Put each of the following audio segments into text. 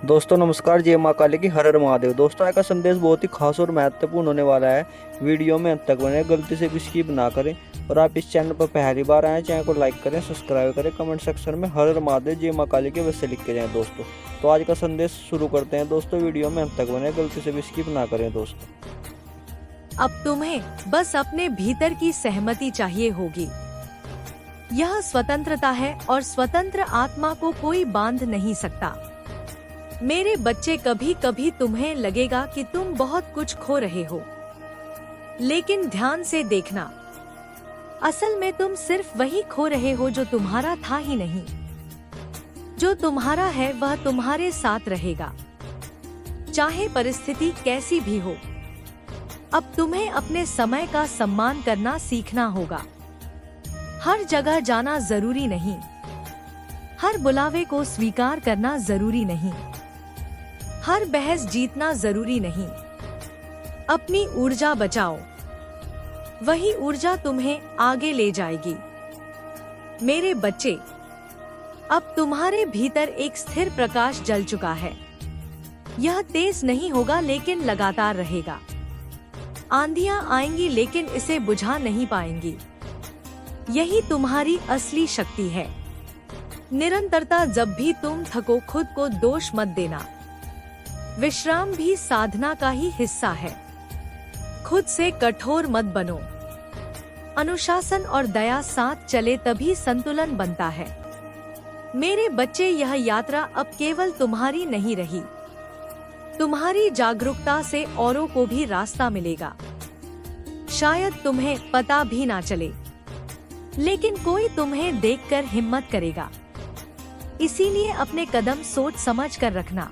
दोस्तों नमस्कार। जय माँ काली की हर हर महादेव। दोस्तों आज का संदेश बहुत ही खास और महत्वपूर्ण होने वाला है। वीडियो में अंत तक बने, गलती से भी स्किप ना करें। और आप इस चैनल पर पहली बार आए, चैनल को लाइक करें, सब्सक्राइब करें, कमेंट सेक्शन में हर हर महादेव जय माँ काली के वैसे लिख के जाएं दोस्तों। तो आज का संदेश शुरू करते हैं दोस्तों। वीडियो में अंत तक बने, गलती से भी स्किप ना करें दोस्तों। अब तुम्हें बस अपने भीतर की सहमति चाहिए होगी। यह स्वतंत्रता है और स्वतंत्र आत्मा को कोई बांध नहीं सकता। मेरे बच्चे, कभी कभी तुम्हें लगेगा कि तुम बहुत कुछ खो रहे हो, लेकिन ध्यान से देखना, असल में तुम सिर्फ वही खो रहे हो जो तुम्हारा था ही नहीं। जो तुम्हारा है वह तुम्हारे साथ रहेगा, चाहे परिस्थिति कैसी भी हो। अब तुम्हें अपने समय का सम्मान करना सीखना होगा। हर जगह जाना जरूरी नहीं, हर बुलावे को स्वीकार करना जरूरी नहीं, हर बहस जीतना जरूरी नहीं। अपनी ऊर्जा बचाओ, वही ऊर्जा तुम्हें आगे ले जाएगी। मेरे बच्चे, अब तुम्हारे भीतर एक स्थिर प्रकाश जल चुका है। यह तेज नहीं होगा लेकिन लगातार रहेगा। आंधियां आएंगी लेकिन इसे बुझा नहीं पाएंगी। यही तुम्हारी असली शक्ति है। निरंतरता, जब भी तुम थको खुद को दोष मत देना। विश्राम भी साधना का ही हिस्सा है। खुद से कठोर मत बनो। अनुशासन और दया साथ चले तभी संतुलन बनता है। मेरे बच्चे, यह यात्रा अब केवल तुम्हारी नहीं रही। तुम्हारी जागरूकता से औरों को भी रास्ता मिलेगा। शायद तुम्हें पता भी ना चले, लेकिन कोई तुम्हें देखकर हिम्मत करेगा। इसीलिए अपने कदम सोच समझ कर रखना।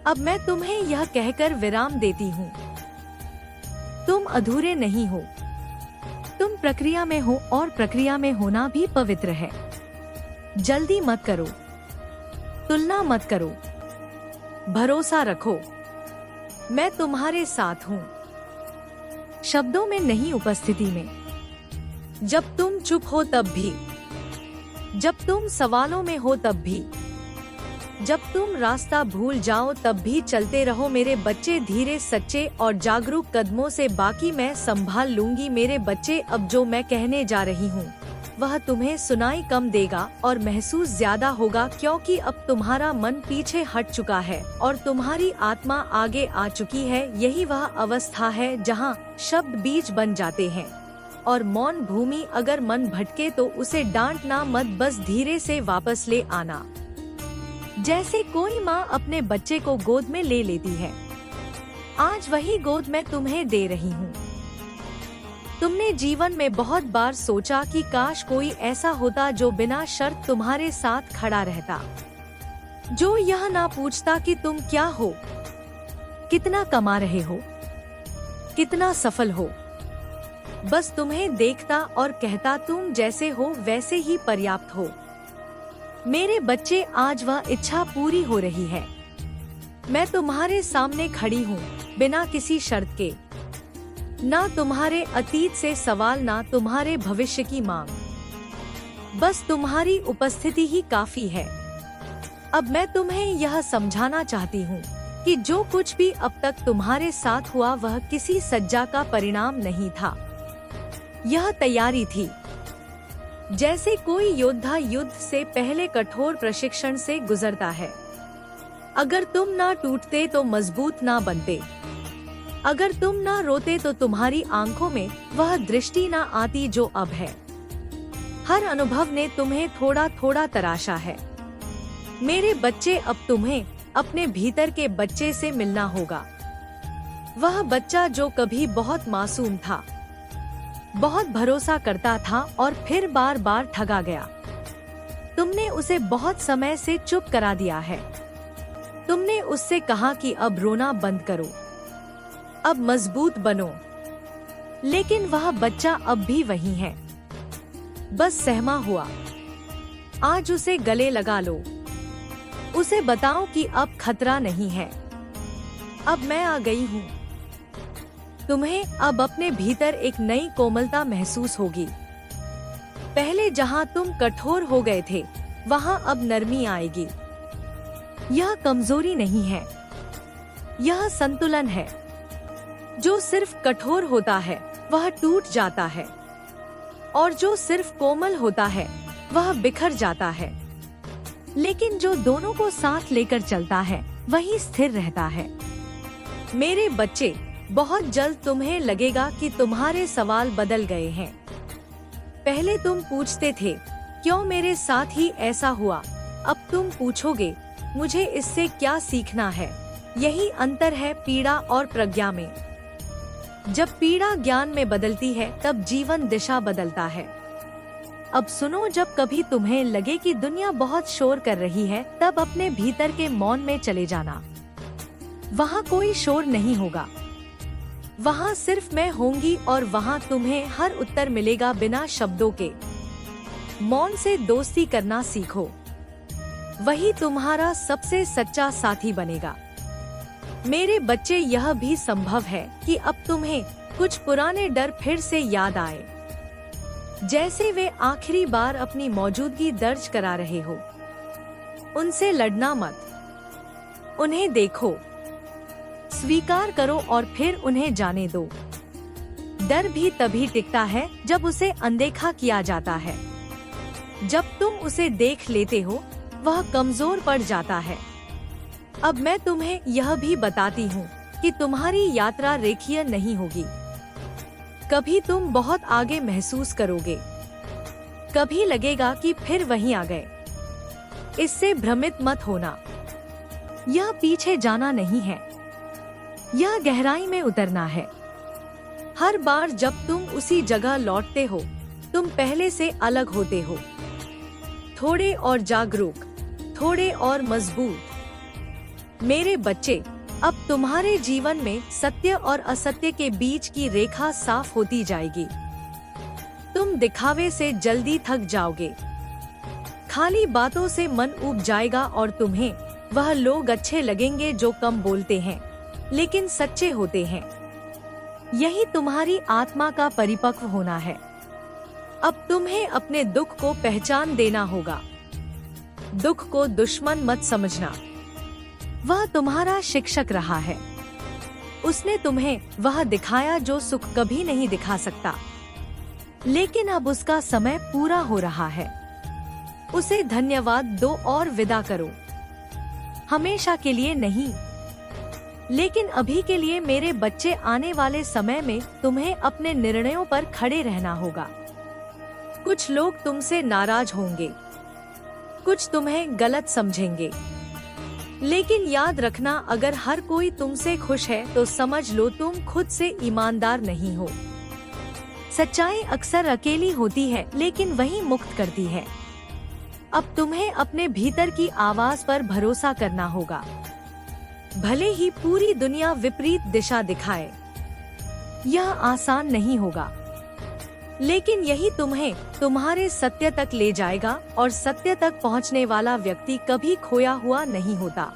अब मैं तुम्हें यह कहकर विराम देती हूँ, तुम अधूरे नहीं हो। तुम प्रक्रिया में हो और प्रक्रिया में होना भी पवित्र है। जल्दी मत करो, तुलना मत करो, भरोसा रखो। मैं तुम्हारे साथ हूँ, शब्दों में नहीं, उपस्थिति में। जब तुम चुप हो तब भी, जब तुम सवालों में हो तब भी, जब तुम रास्ता भूल जाओ तब भी चलते रहो। मेरे बच्चे, धीरे, सच्चे और जागरूक कदमों से बाकी मैं संभाल लूंगी। मेरे बच्चे, अब जो मैं कहने जा रही हूँ वह तुम्हें सुनाई कम देगा और महसूस ज्यादा होगा, क्योंकि अब तुम्हारा मन पीछे हट चुका है और तुम्हारी आत्मा आगे आ चुकी है। यही वह अवस्था है जहाँ शब्द बीज बन जाते हैं और मौन भूमि। अगर मन भटके तो उसे डांटना मत, बस धीरे से वापस ले आना। जैसे कोई माँ अपने बच्चे को गोद में ले लेती है, आज वही गोद मैं तुम्हें दे रही हूँ। तुमने जीवन में बहुत बार सोचा कि काश कोई ऐसा होता जो बिना शर्त तुम्हारे साथ खड़ा रहता, जो यह ना पूछता कि तुम क्या हो, कितना कमा रहे हो, कितना सफल हो। बस तुम्हें देखता और कहता, तुम जैसे हो वैसे ही पर्याप्त हो। मेरे बच्चे, आज वह इच्छा पूरी हो रही है। मैं तुम्हारे सामने खड़ी हूँ, बिना किसी शर्त के। ना तुम्हारे अतीत से सवाल, ना तुम्हारे भविष्य की मांग। बस तुम्हारी उपस्थिति ही काफी है। अब मैं तुम्हें यह समझाना चाहती हूँ कि जो कुछ भी अब तक तुम्हारे साथ हुआ वह किसी सज्जा का परिणाम नहीं था। यह तैयारी थी। जैसे कोई योद्धा युद्ध से पहले कठोर प्रशिक्षण से गुजरता है। अगर तुम ना टूटते तो मजबूत ना बनते। अगर तुम ना रोते तो तुम्हारी आंखों में वह दृष्टि ना आती जो अब है। हर अनुभव ने तुम्हें थोड़ा थोड़ा तराशा है। मेरे बच्चे, अब तुम्हें अपने भीतर के बच्चे से मिलना होगा। वह बच्चा जो कभी बहुत मासूम था, बहुत भरोसा करता था और फिर बार बार ठगा गया। तुमने उसे बहुत समय से चुप करा दिया है। तुमने उससे कहा कि अब रोना बंद करो, अब मजबूत बनो, लेकिन वह बच्चा अब भी वही है, बस सहमा हुआ। आज उसे गले लगा लो, उसे बताओ कि अब खतरा नहीं है, अब मैं आ गई हूँ। तुम्हें अब अपने भीतर एक नई कोमलता महसूस होगी। पहले जहाँ तुम कठोर हो गए थे, वहाँ अब नरमी आएगी। यह कमजोरी नहीं है, यह संतुलन है। जो सिर्फ कठोर होता है वह टूट जाता है, और जो सिर्फ कोमल होता है वह बिखर जाता है। लेकिन जो दोनों को साथ लेकर चलता है वही स्थिर रहता है। मेरे बच्चे, बहुत जल्द तुम्हें लगेगा कि तुम्हारे सवाल बदल गए हैं। पहले तुम पूछते थे क्यों मेरे साथ ही ऐसा हुआ, अब तुम पूछोगे मुझे इससे क्या सीखना है। यही अंतर है पीड़ा और प्रज्ञा में। जब पीड़ा ज्ञान में बदलती है तब जीवन दिशा बदलता है। अब सुनो, जब कभी तुम्हें लगे कि दुनिया बहुत शोर कर रही है तब अपने भीतर के मौन में चले जाना। वहाँ कोई शोर नहीं होगा, वहाँ सिर्फ मैं होंगी, और वहाँ तुम्हें हर उत्तर मिलेगा बिना शब्दों के। मौन से दोस्ती करना सीखो, वही तुम्हारा सबसे सच्चा साथी बनेगा। मेरे बच्चे, यह भी संभव है कि अब तुम्हें कुछ पुराने डर फिर से याद आए, जैसे वे आखिरी बार अपनी मौजूदगी दर्ज करा रहे हो। उनसे लड़ना मत, उन्हें देखो, स्वीकार करो और फिर उन्हें जाने दो। डर भी तभी टिकता है जब उसे अनदेखा किया जाता है। जब तुम उसे देख लेते हो वह कमजोर पड़ जाता है। अब मैं तुम्हें यह भी बताती हूँ कि तुम्हारी यात्रा रेखीय नहीं होगी। कभी तुम बहुत आगे महसूस करोगे, कभी लगेगा कि फिर वहीं आ गए। इससे भ्रमित मत होना, यह पीछे जाना नहीं है, यह गहराई में उतरना है। हर बार जब तुम उसी जगह लौटते हो तुम पहले से अलग होते हो, थोड़े और जागरूक, थोड़े और मजबूत। मेरे बच्चे, अब तुम्हारे जीवन में सत्य और असत्य के बीच की रेखा साफ होती जाएगी। तुम दिखावे से जल्दी थक जाओगे, खाली बातों से मन ऊब जाएगा, और तुम्हें वह लोग अच्छे लगेंगे जो कम बोलते हैं लेकिन सच्चे होते हैं। यही तुम्हारी आत्मा का परिपक्व होना है। अब तुम्हें अपने दुख को पहचान देना होगा। दुख को दुश्मन मत समझना, वह तुम्हारा शिक्षक रहा है। उसने तुम्हें वह दिखाया जो सुख कभी नहीं दिखा सकता, लेकिन अब उसका समय पूरा हो रहा है। उसे धन्यवाद दो और विदा करो। हमेशा के लिए नहीं, लेकिन अभी के लिए मेरे बच्चे, आने वाले समय में तुम्हें अपने निर्णयों पर खड़े रहना होगा। कुछ लोग तुमसे नाराज होंगे, कुछ तुम्हें गलत समझेंगे, लेकिन याद रखना, अगर हर कोई तुमसे खुश है तो समझ लो तुम खुद से ईमानदार नहीं हो। सच्चाई अक्सर अकेली होती है लेकिन वही मुक्त करती है। अब तुम्हें अपने भीतर की आवाज पर भरोसा करना होगा, भले ही पूरी दुनिया विपरीत दिशा दिखाए। यह आसान नहीं होगा, लेकिन यही तुम्हें तुम्हारे सत्य तक ले जाएगा, और सत्य तक पहुंचने वाला व्यक्ति कभी खोया हुआ नहीं होता।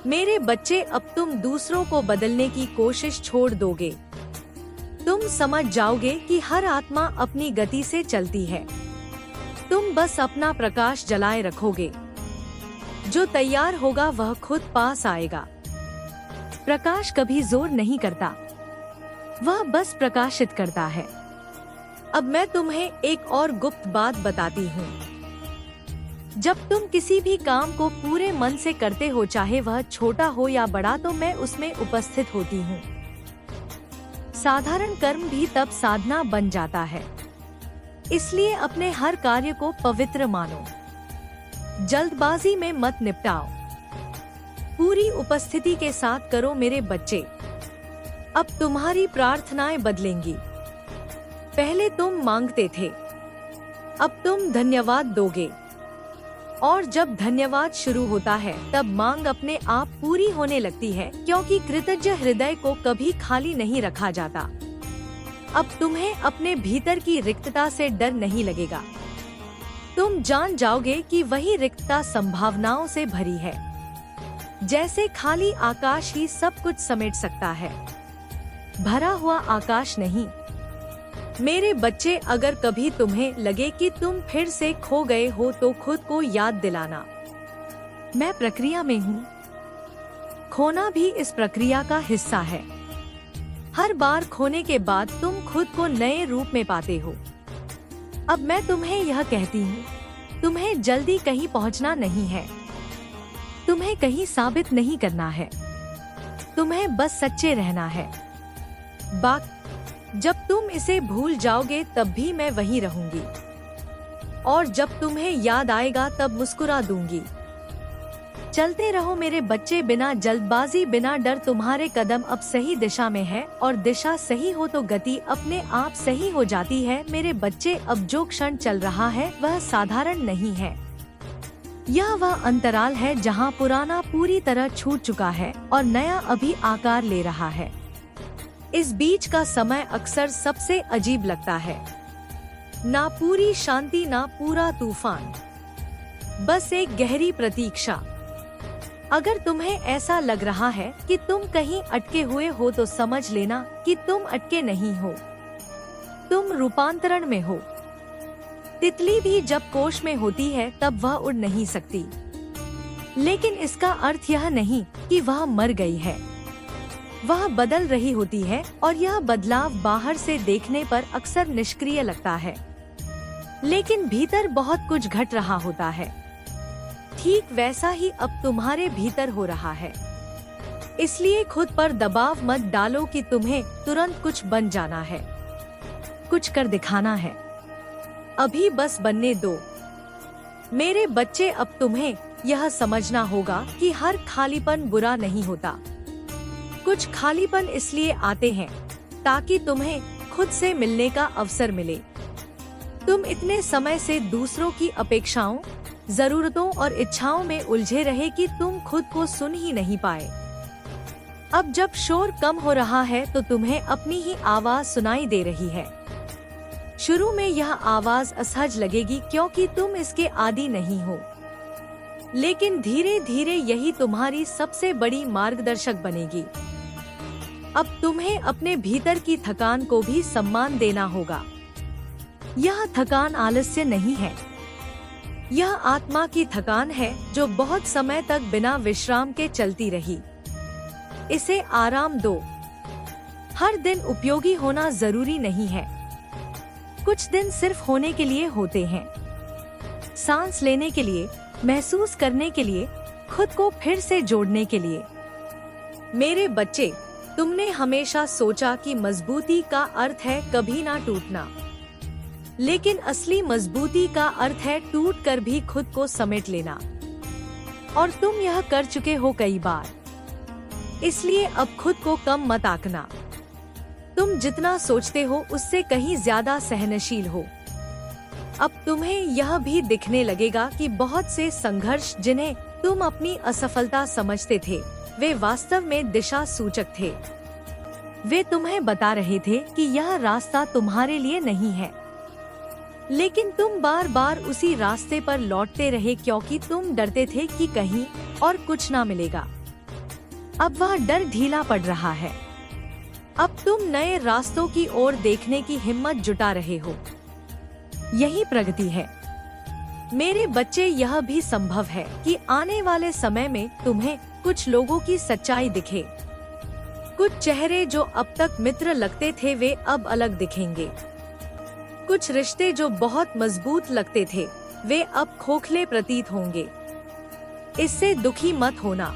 मेरे बच्चे, अब तुम दूसरों को बदलने की कोशिश छोड़ दोगे। तुम समझ जाओगे कि हर आत्मा अपनी गति से चलती है। तुम बस अपना प्रकाश जलाए रखोगे। जो तैयार होगा वह खुद पास आएगा। प्रकाश कभी जोर नहीं करता, वह बस प्रकाशित करता है। अब मैं तुम्हें एक और गुप्त बात बताती हूँ। जब तुम किसी भी काम को पूरे मन से करते हो, चाहे वह छोटा हो या बड़ा, तो मैं उसमें उपस्थित होती हूँ। साधारण कर्म भी तब साधना बन जाता है। इसलिए अपने हर कार्य को पवित्र मानो। जल्दबाजी में मत निपटाओ, पूरी उपस्थिति के साथ करो। मेरे बच्चे, अब तुम्हारी प्रार्थनाएं बदलेंगी। पहले तुम मांगते थे, अब तुम धन्यवाद दोगे। और जब धन्यवाद शुरू होता है तब मांग अपने आप पूरी होने लगती है, क्योंकि कृतज्ञ हृदय को कभी खाली नहीं रखा जाता। अब तुम्हें अपने भीतर की रिक्तता से डर नहीं लगेगा। तुम जान जाओगे कि वही रिक्तता संभावनाओं से भरी है। जैसे खाली आकाश ही सब कुछ समेट सकता है, भरा हुआ आकाश नहीं। मेरे बच्चे, अगर कभी तुम्हें लगे कि तुम फिर से खो गए हो तो खुद को याद दिलाना, मैं प्रक्रिया में हूँ। खोना भी इस प्रक्रिया का हिस्सा है। हर बार खोने के बाद तुम खुद को नए रूप में पाते हो। अब मैं तुम्हें यह कहती हूँ, तुम्हें जल्दी कहीं पहुँचना नहीं है, तुम्हें कहीं साबित नहीं करना है, तुम्हें बस सच्चे रहना है। जब तुम इसे भूल जाओगे तब भी मैं वहीं रहूंगी, और जब तुम्हें याद आएगा तब मुस्कुरा दूंगी। चलते रहो मेरे बच्चे, बिना जल्दबाजी, बिना डर। तुम्हारे कदम अब सही दिशा में है, और दिशा सही हो तो गति अपने आप सही हो जाती है। मेरे बच्चे, अब जो क्षण चल रहा है वह साधारण नहीं है। यह वह अंतराल है जहां पुराना पूरी तरह छूट चुका है और नया अभी आकार ले रहा है। इस बीच का समय अक्सर सबसे अजीब लगता है। ना पूरी शांति, ना पूरा तूफान, बस एक गहरी प्रतीक्षा। अगर तुम्हें ऐसा लग रहा है कि तुम कहीं अटके हुए हो तो समझ लेना कि तुम अटके नहीं हो, तुम रूपांतरण में हो। तितली भी जब कोश में होती है तब वह उड़ नहीं सकती, लेकिन इसका अर्थ यह नहीं कि वह मर गई है। वह बदल रही होती है, और यह बदलाव बाहर से देखने पर अक्सर निष्क्रिय लगता है, लेकिन भीतर बहुत कुछ घट रहा होता है। ठीक वैसा ही अब तुम्हारे भीतर हो रहा है। इसलिए खुद पर दबाव मत डालो कि तुम्हें तुरंत कुछ बन जाना है, कुछ कर दिखाना है। अभी बस बनने दो मेरे बच्चे। अब तुम्हें यह समझना होगा कि हर खालीपन बुरा नहीं होता। कुछ खालीपन इसलिए आते हैं ताकि तुम्हें खुद से मिलने का अवसर मिले। तुम इतने समय से दूसरों की अपेक्षाओं, जरूरतों और इच्छाओं में उलझे रहे कि तुम खुद को सुन ही नहीं पाए। अब जब शोर कम हो रहा है तो तुम्हें अपनी ही आवाज सुनाई दे रही है। शुरू में यह आवाज असहज लगेगी क्योंकि तुम इसके आदी नहीं हो, लेकिन धीरे धीरे यही तुम्हारी सबसे बड़ी मार्गदर्शक बनेगी। अब तुम्हें अपने भीतर की थकान को भी सम्मान देना होगा। यह थकान आलस्य नहीं है, यह आत्मा की थकान है जो बहुत समय तक बिना विश्राम के चलती रही। इसे आराम दो। हर दिन उपयोगी होना जरूरी नहीं है, कुछ दिन सिर्फ होने के लिए होते हैं। सांस लेने के लिए, महसूस करने के लिए, खुद को फिर से जोड़ने के लिए। मेरे बच्चे, तुमने हमेशा सोचा कि मजबूती का अर्थ है कभी ना टूटना, लेकिन असली मजबूती का अर्थ है टूट कर भी खुद को समेट लेना। और तुम यह कर चुके हो कई बार, इसलिए अब खुद को कम मत आंकना। तुम जितना सोचते हो उससे कहीं ज्यादा सहनशील हो। अब तुम्हें यह भी दिखने लगेगा कि बहुत से संघर्ष जिन्हें तुम अपनी असफलता समझते थे, वे वास्तव में दिशा सूचक थे। वे तुम्हें बता रहे थे कि यह रास्ता तुम्हारे लिए नहीं है, लेकिन तुम बार बार उसी रास्ते पर लौटते रहे क्योंकि तुम डरते थे कि कहीं और कुछ ना मिलेगा। अब वह डर ढीला पड़ रहा है। अब तुम नए रास्तों की ओर देखने की हिम्मत जुटा रहे हो। यही प्रगति है मेरे बच्चे। यह भी संभव है कि आने वाले समय में तुम्हें कुछ लोगों की सच्चाई दिखे। कुछ चेहरे जो अब तक मित्र लगते थे वे अब अलग दिखेंगे। कुछ रिश्ते जो बहुत मजबूत लगते थे वे अब खोखले प्रतीत होंगे। इससे दुखी मत होना।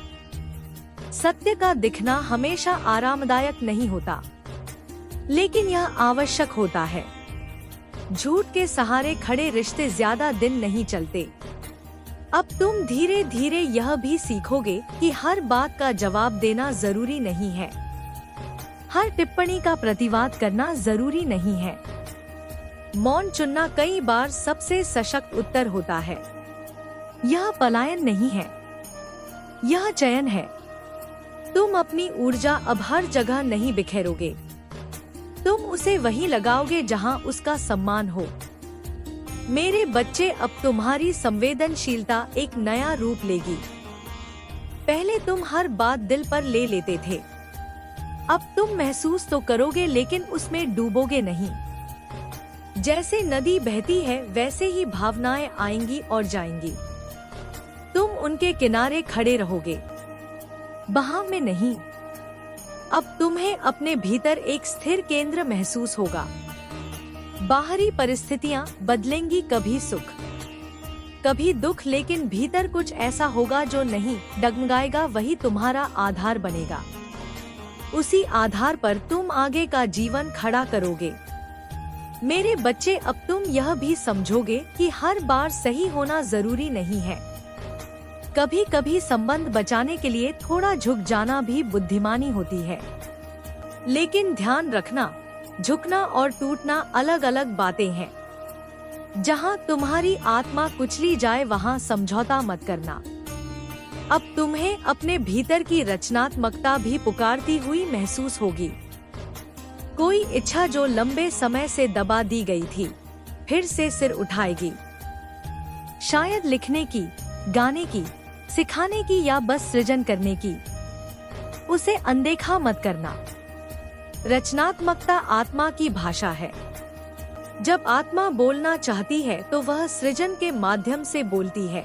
सत्य का दिखना हमेशा आरामदायक नहीं होता, लेकिन यह आवश्यक होता है। झूठ के सहारे खड़े रिश्ते ज्यादा दिन नहीं चलते। अब तुम धीरे धीरे यह भी सीखोगे कि हर बात का जवाब देना जरूरी नहीं है, हर टिप्पणी का प्रतिवाद करना जरूरी नहीं है। मौन चुनना कई बार सबसे सशक्त उत्तर होता है। यह पलायन नहीं है, यह चयन है। तुम अपनी ऊर्जा अब हर जगह नहीं बिखेरोगे, तुम उसे वहीं लगाओगे जहां उसका सम्मान हो। मेरे बच्चे, अब तुम्हारी संवेदनशीलता एक नया रूप लेगी। पहले तुम हर बात दिल पर ले लेते थे, अब तुम महसूस तो करोगे लेकिन उसमें डूबोगे नहीं। जैसे नदी बहती है वैसे ही भावनाएं आएंगी और जाएंगी। तुम उनके किनारे खड़े रहोगे, बहाव में नहीं। अब तुम्हें अपने भीतर एक स्थिर केंद्र महसूस होगा। बाहरी परिस्थितियां बदलेंगी, कभी सुख कभी दुख, लेकिन भीतर कुछ ऐसा होगा जो नहीं डगमगाएगा। वही तुम्हारा आधार बनेगा। उसी आधार पर तुम आगे का जीवन खड़ा करोगे। मेरे बच्चे, अब तुम यह भी समझोगे कि हर बार सही होना जरूरी नहीं है। कभी कभी संबंध बचाने के लिए थोड़ा झुक जाना भी बुद्धिमानी होती है। लेकिन ध्यान रखना, झुकना और टूटना अलग अलग बातें हैं। जहां तुम्हारी आत्मा कुचली जाए वहां समझौता मत करना। अब तुम्हें अपने भीतर की रचनात्मकता भी पुकारती हुई महसूस होगी। कोई इच्छा जो लंबे समय से दबा दी गई थी, फिर से सिर उठाएगी। शायद लिखने की, गाने की, सिखाने की या बस सृजन करने की। उसे अनदेखा मत करना। रचनात्मकता आत्मा की भाषा है। जब आत्मा बोलना चाहती है तो वह सृजन के माध्यम से बोलती है।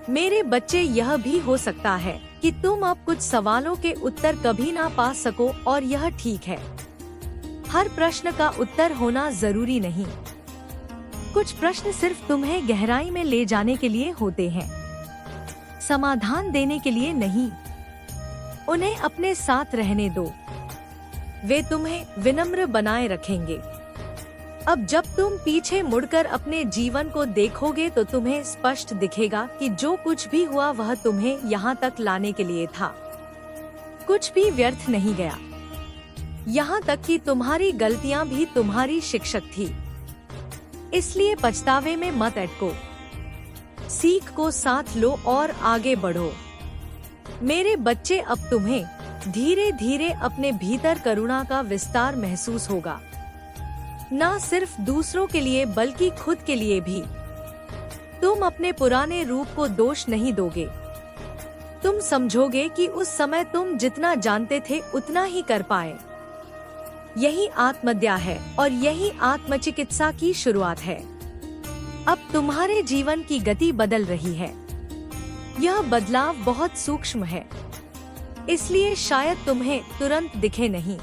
मेरे बच्चे, यह भी हो सकता है कि तुम अब कुछ सवालों के उत्तर कभी ना पा सको, और यह ठीक है। हर प्रश्न का उत्तर होना जरूरी नहीं। कुछ प्रश्न सिर्फ तुम्हें गहराई में ले जाने के लिए होते हैं, समाधान देने के लिए नहीं। उन्हें अपने साथ रहने दो, वे तुम्हें विनम्र बनाए रखेंगे। अब जब तुम पीछे मुड़कर अपने जीवन को देखोगे तो तुम्हें स्पष्ट दिखेगा कि जो कुछ भी हुआ वह तुम्हें यहाँ तक लाने के लिए था। कुछ भी व्यर्थ नहीं गया। यहाँ तक कि तुम्हारी गलतियाँ भी तुम्हारी शिक्षक थी। इसलिए पछतावे में मत अटको। सीख को साथ लो और आगे बढ़ो। मेरे बच्चे, अब तुम्हें धीरे धीरे अपने भीतर करुणा का विस्तार महसूस होगा। न सिर्फ दूसरों के लिए बल्कि खुद के लिए भी। तुम अपने पुराने रूप को दोष नहीं दोगे। तुम समझोगे कि उस समय तुम जितना जानते थे उतना ही कर पाए। यही आत्मदया है और यही आत्मचिकित्सा की शुरुआत है। अब तुम्हारे जीवन की गति बदल रही है। यह बदलाव बहुत सूक्ष्म है, इसलिए शायद तुम्हें तुरंत दिखे नहीं।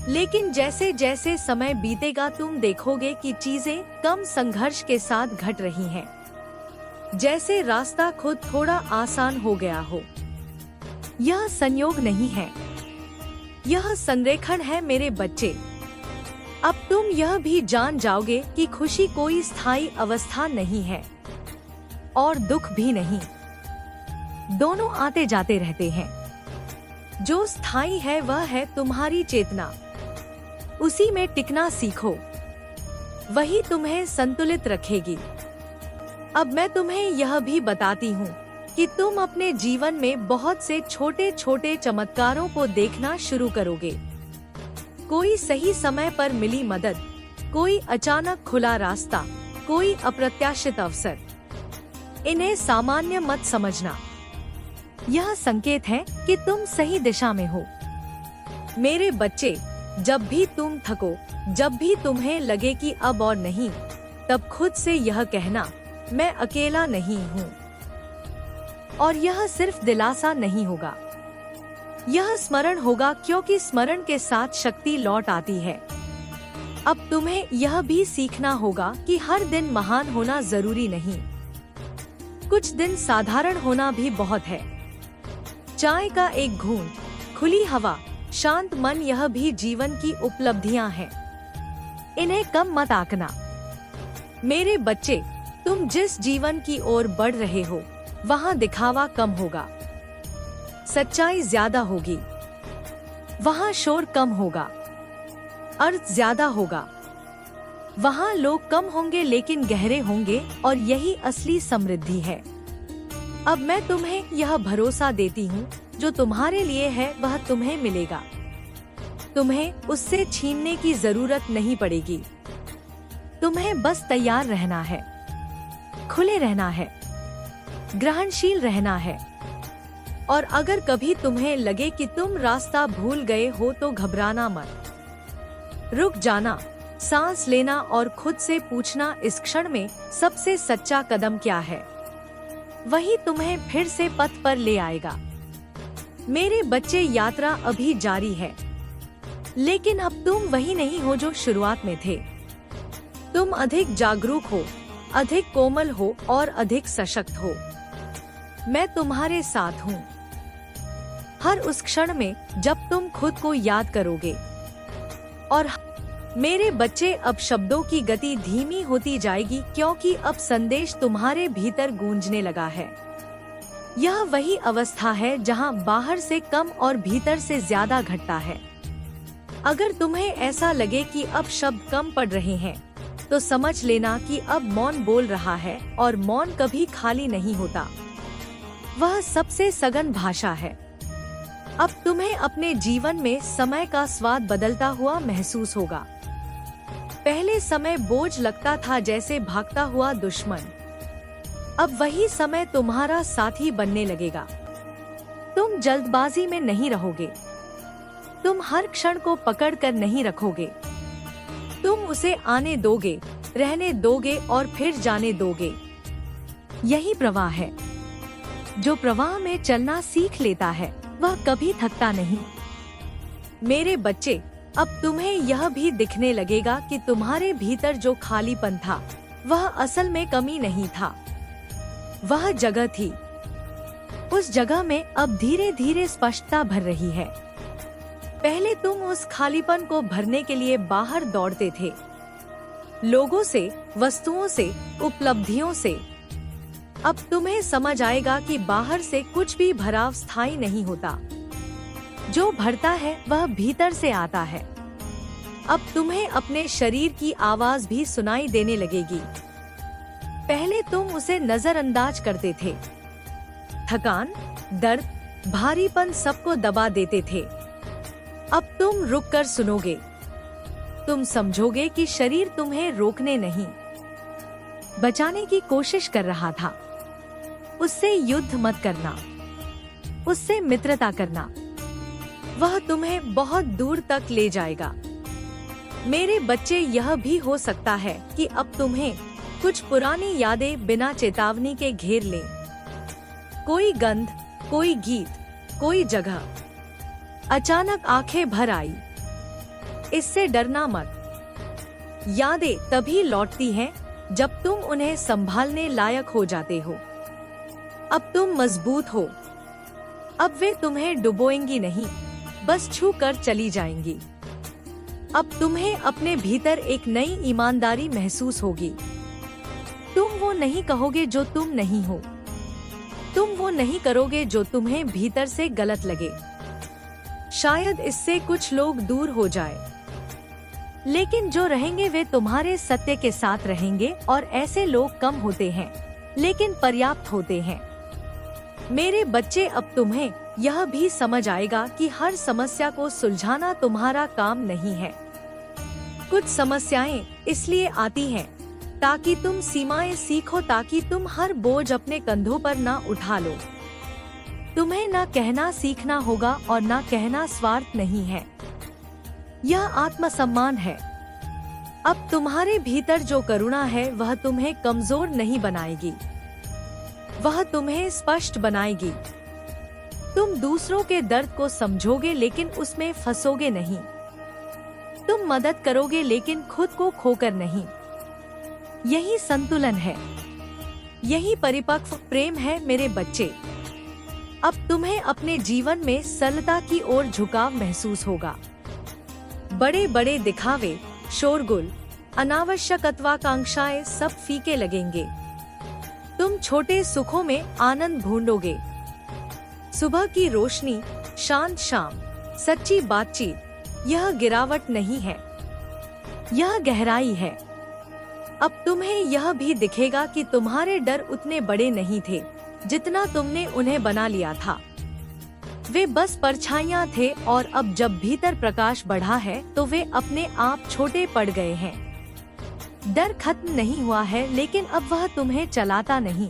लेकिन जैसे जैसे समय बीतेगा तुम देखोगे कि चीजें कम संघर्ष के साथ घट रही हैं। जैसे रास्ता खुद थोड़ा आसान हो गया हो। यह संयोग नहीं है, यह संरेखण है मेरे बच्चे। अब तुम यह भी जान जाओगे कि खुशी कोई स्थायी अवस्था नहीं है और दुख भी नहीं। दोनों आते जाते रहते हैं। जो स्थायी है वह है तुम्हारी चेतना। उसी में टिकना सीखो, वही तुम्हें संतुलित रखेगी। अब मैं तुम्हें यह भी बताती हूँ कि तुम अपने जीवन में बहुत से छोटे छोटे चमत्कारों को देखना शुरू करोगे। कोई सही समय पर मिली मदद, कोई अचानक खुला रास्ता, कोई अप्रत्याशित अवसर। इन्हें सामान्य मत समझना। यह संकेत है कि तुम सही दिशा में हो। मेरे बच्चे, जब भी तुम थको, जब भी तुम्हें लगे कि अब और नहीं, तब खुद से यह कहना, मैं अकेला नहीं हूँ। और यह सिर्फ दिलासा नहीं होगा, यह स्मरण होगा, क्योंकि स्मरण के साथ शक्ति लौट आती है। अब तुम्हें यह भी सीखना होगा कि हर दिन महान होना जरूरी नहीं। कुछ दिन साधारण होना भी बहुत है। चाय का एक घूंट, खुली हवा, शांत मन, यह भी जीवन की उपलब्धियां हैं। इन्हें कम मत आंकना। मेरे बच्चे, तुम जिस जीवन की ओर बढ़ रहे हो वहाँ दिखावा कम होगा, सच्चाई ज्यादा होगी। वहाँ शोर कम होगा, अर्थ ज्यादा होगा। वहाँ लोग कम होंगे लेकिन गहरे होंगे, और यही असली समृद्धि है। अब मैं तुम्हें यह भरोसा देती हूँ, जो तुम्हारे लिए है वह तुम्हें मिलेगा। तुम्हें उससे छीनने की जरूरत नहीं पड़ेगी। तुम्हें बस तैयार रहना है, खुले रहना है, ग्रहणशील रहना है। और अगर कभी तुम्हें लगे कि तुम रास्ता भूल गए हो तो घबराना मत। रुक जाना, सांस लेना और खुद से पूछना, इस क्षण में सबसे सच्चा कदम क्या है। वही तुम्हें फिर से पथ पर ले आएगा। मेरे बच्चे, यात्रा अभी जारी है, लेकिन अब तुम वही नहीं हो जो शुरुआत में थे। तुम अधिक जागरूक हो, अधिक कोमल हो और अधिक सशक्त हो। मैं तुम्हारे साथ हूँ हर उस क्षण में जब तुम खुद को याद करोगे। और मेरे बच्चे, अब शब्दों की गति धीमी होती जाएगी, क्योंकि अब संदेश तुम्हारे भीतर गूंजने लगा है। यह वही अवस्था है जहां बाहर से कम और भीतर से ज्यादा घटता है। अगर तुम्हें ऐसा लगे कि अब शब्द कम पड़ रहे हैं, तो समझ लेना कि अब मौन बोल रहा है, और मौन कभी खाली नहीं होता। वह सबसे सघन भाषा है। अब तुम्हें अपने जीवन में समय का स्वाद बदलता हुआ महसूस होगा। पहले समय बोझ लगता था, जैसे भागता हुआ दुश्मन। अब वही समय तुम्हारा साथी बनने लगेगा। तुम जल्दबाजी में नहीं रहोगे। तुम हर क्षण को पकड़ कर नहीं रखोगे। तुम उसे आने दोगे, रहने दोगे और फिर जाने दोगे। यही प्रवाह है। जो प्रवाह में चलना सीख लेता है, वह कभी थकता नहीं। मेरे बच्चे, अब तुम्हें यह भी दिखने लगेगा कि तुम्हारे भीतर जो खालीपन था, वह असल में कमी नहीं था, वह जगह थी। उस जगह में अब धीरे धीरे स्पष्टता भर रही है। पहले तुम उस खालीपन को भरने के लिए बाहर दौड़ते थे, लोगों से, वस्तुओं से, उपलब्धियों से। अब तुम्हें समझ आएगा कि बाहर से कुछ भी भराव स्थायी नहीं होता। जो भरता है वह भीतर से आता है। अब तुम्हें अपने शरीर की आवाज भी सुनाई देने लगेगी। पहले तुम उसे नजरअंदाज करते थे। थकान, दर्द, भारीपन सबको दबा देते थे। अब तुम रुक कर सुनोगे। तुम समझोगे कि शरीर तुम्हें रोकने नहीं, बचाने की कोशिश कर रहा था। उससे युद्ध मत करना, उससे मित्रता करना। वह तुम्हें बहुत दूर तक ले जाएगा। मेरे बच्चे, यह भी हो सकता है कि अब तुम्हें कुछ पुरानी यादें बिना चेतावनी के घेर लें। कोई गंध, कोई गीत, कोई जगह अचानक आंखें भर आई। इससे डरना मत। यादें तभी लौटती हैं जब तुम उन्हें संभालने लायक हो जाते हो। अब तुम मजबूत हो। अब वे तुम्हें डुबोएंगी नहीं, बस छू कर चली जाएंगी। अब तुम्हें अपने भीतर एक नई ईमानदारी महसूस होगी। तुम वो नहीं कहोगे जो तुम नहीं हो। तुम वो नहीं करोगे जो तुम्हें भीतर से गलत लगे। शायद इससे कुछ लोग दूर हो जाए, लेकिन जो रहेंगे वे तुम्हारे सत्य के साथ रहेंगे। और ऐसे लोग कम होते हैं, लेकिन पर्याप्त होते हैं। मेरे बच्चे, अब तुम्हें यह भी समझ आएगा कि हर समस्या को सुलझाना तुम्हारा काम नहीं है। कुछ समस्याएं इसलिए आती हैं ताकि तुम सीमाएं सीखो, ताकि तुम हर बोझ अपने कंधों पर ना उठा लो। तुम्हें ना कहना सीखना होगा, और ना कहना स्वार्थ नहीं है, यह आत्मसम्मान है। अब तुम्हारे भीतर जो करुणा है वह तुम्हें कमजोर नहीं बनाएगी, वह तुम्हें स्पष्ट बनाएगी। तुम दूसरों के दर्द को समझोगे, लेकिन उसमें फंसोगे नहीं। तुम मदद करोगे, लेकिन खुद को खोकर नहीं। यही संतुलन है, यही परिपक्व प्रेम है। मेरे बच्चे, अब तुम्हें अपने जीवन में सरलता की ओर झुकाव महसूस होगा। बड़े बड़े दिखावे, शोरगुल, अनावश्यक अत्वाकांक्षाएं सब फीके लगेंगे। तुम छोटे सुखों में आनंद ढूंढोगे। सुबह की रोशनी, शांत शाम, सच्ची बातचीत, यह गिरावट नहीं है, यह गहराई है। अब तुम्हें यह भी दिखेगा कि तुम्हारे डर उतने बड़े नहीं थे जितना तुमने उन्हें बना लिया था। वे बस परछाइयां थे, और अब जब भीतर प्रकाश बढ़ा है तो वे अपने आप छोटे पड़ गए हैं। डर खत्म नहीं हुआ है, लेकिन अब वह तुम्हें चलाता नहीं।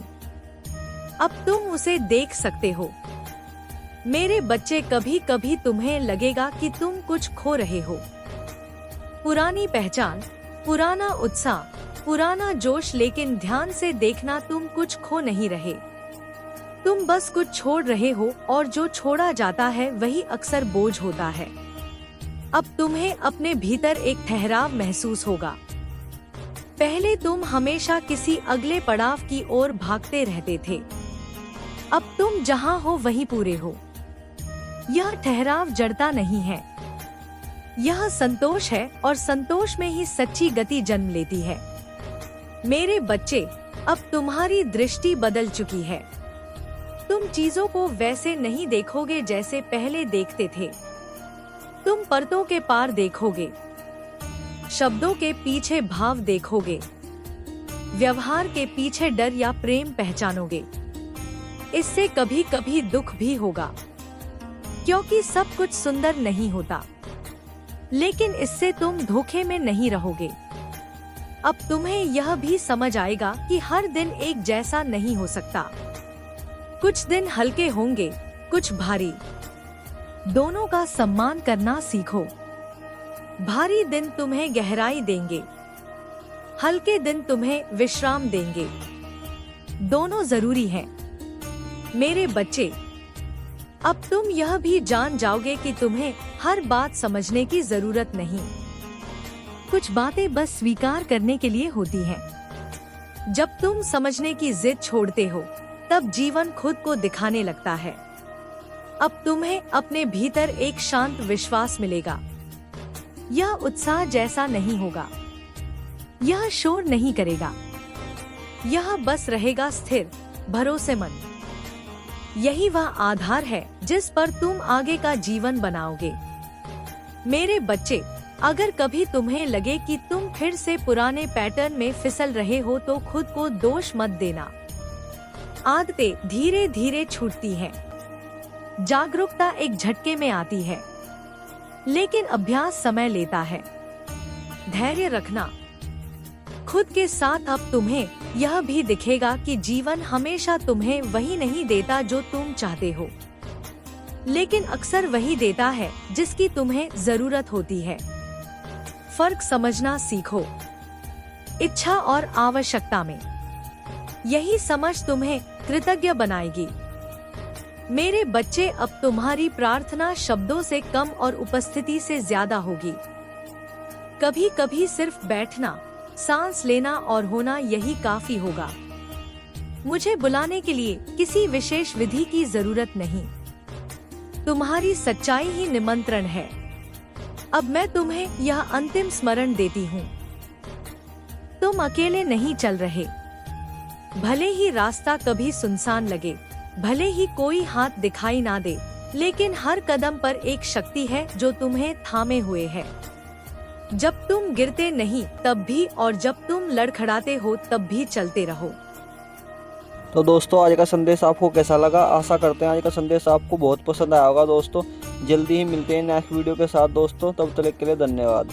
अब तुम उसे देख सकते हो। मेरे बच्चे, कभी कभी तुम्हें लगेगा कि तुम कुछ खो रहे हो। पुरानी पहचान, पुराना उत्साह, पुराना जोश, लेकिन ध्यान से देखना, तुम कुछ खो नहीं रहे। तुम बस कुछ छोड़ रहे हो और जो छोड़ा जाता है वही अक्सर बोझ होता है। अब तुम्हें अपने भीतर एक ठहराव महसूस होगा। पहले तुम हमेशा किसी अगले पड़ाव की ओर भागते रहते थे। अब तुम जहां हो वहीं पूरे हो। यह ठहराव जड़ता नहीं है, यह संतोष है और संतोष में ही सच्ची गति जन्म लेती है। मेरे बच्चे, अब तुम्हारी दृष्टि बदल चुकी है। तुम चीजों को वैसे नहीं देखोगे जैसे पहले देखते थे। तुम परतों के पार देखोगे, शब्दों के पीछे भाव देखोगे, व्यवहार के पीछे डर या प्रेम पहचानोगे। इससे कभी कभी दुख भी होगा, क्योंकि सब कुछ सुंदर नहीं होता, लेकिन इससे तुम धोखे में नहीं रहोगे। अब तुम्हें यह भी समझ आएगा कि हर दिन एक जैसा नहीं हो सकता। कुछ दिन हल्के होंगे, कुछ भारी। दोनों का सम्मान करना सीखो। भारी दिन तुम्हें गहराई देंगे, हल्के दिन तुम्हें विश्राम देंगे। दोनों जरूरी हैं। मेरे बच्चे, अब तुम यह भी जान जाओगे कि तुम्हें हर बात समझने की जरूरत नहीं। कुछ बातें बस स्वीकार करने के लिए होती हैं। जब तुम समझने की जिद छोड़ते हो, तब जीवन खुद को दिखाने लगता है। अब तुम्हें अपने भीतर एक शांत विश्वास मिलेगा। यह उत्साह जैसा नहीं होगा, यह शोर नहीं करेगा, यह बस रहेगा स्थिर, भरोसेमंद। यही वह आधार है जिस पर तुम आगे का जीवन बनाओगे। मेरे बच्चे, अगर कभी तुम्हें लगे कि तुम फिर से पुराने पैटर्न में फिसल रहे हो तो खुद को दोष मत देना। आदतें धीरे धीरे छूटती हैं। जागरूकता एक झटके में आती है, लेकिन अभ्यास समय लेता है। धैर्य रखना। खुद के साथ अब तुम्हें यह भी दिखेगा कि जीवन हमेशा तुम्हें वही नहीं देता जो तुम चाहते हो, लेकिन अक्सर वही देता है जिसकी तुम्हें जरूरत होती है। फर्क समझना सीखो, इच्छा और आवश्यकता में। यही समझ तुम्हें कृतज्ञ बनाएगी। मेरे बच्चे, अब तुम्हारी प्रार्थना शब्दों से कम और उपस्थिति से ज्यादा होगी। कभी कभी सिर्फ बैठना, सांस लेना और होना यही काफी होगा। मुझे बुलाने के लिए किसी विशेष विधि की जरूरत नहीं। तुम्हारी सच्चाई ही निमंत्रण है। अब मैं तुम्हें यह अंतिम स्मरण देती हूँ। तुम अकेले नहीं चल रहे। भले ही रास्ता कभी सुनसान लगे, भले ही कोई हाथ दिखाई ना दे, लेकिन हर कदम पर एक शक्ति है जो तुम्हें थामे हुए है। जब तुम गिरते नहीं तब भी, और जब तुम लड़खड़ाते हो तब भी चलते रहो। तो दोस्तों, आज का संदेश आपको कैसा लगा? आशा करते हैं आज का संदेश आपको बहुत पसंद आया होगा। दोस्तों, जल्दी ही मिलते हैं नेक्स्ट वीडियो के साथ। दोस्तों, तब तक के लिए धन्यवाद।